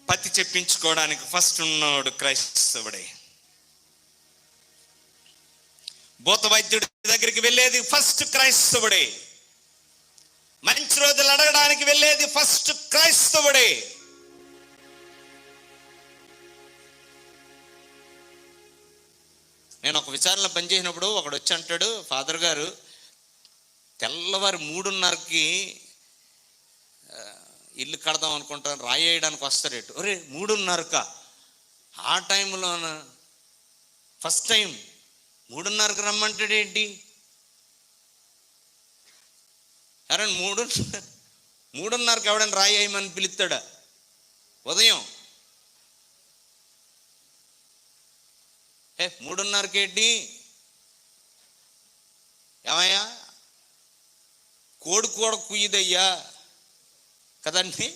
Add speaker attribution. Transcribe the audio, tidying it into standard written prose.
Speaker 1: పత్తి చెప్పించుకోవడానికి ఫస్ట్ ఉన్నవాడు క్రైస్తవుడే. భూత వైద్యుడి దగ్గరికి వెళ్ళేది ఫస్ట్ క్రైస్తవుడే. మంచి రోజులు అడగడానికి వెళ్ళేది ఫస్ట్ క్రైస్తవుడే. నేను ఒక విచారణలో పనిచేసినప్పుడు ఒకడు వచ్చి అంటాడు, ఫాదర్ గారు తెల్లవారు 3:30కి ఇల్లు కడదాం అనుకుంటాను, రాయి వేయడానికి వస్తారేటు. ఒరే 3:30కా? ఆ టైంలోన ఫస్ట్ టైం 3:30కి రమ్మంటాడేంటి? అరే 3:30కి ఎవడని రాయి వేయమని పిలుస్తాడా ఉదయం? 3:30కి ఏంటి? ఏమయ్యా, కోడి కూడా కుయ్యదయ్యా కదండి.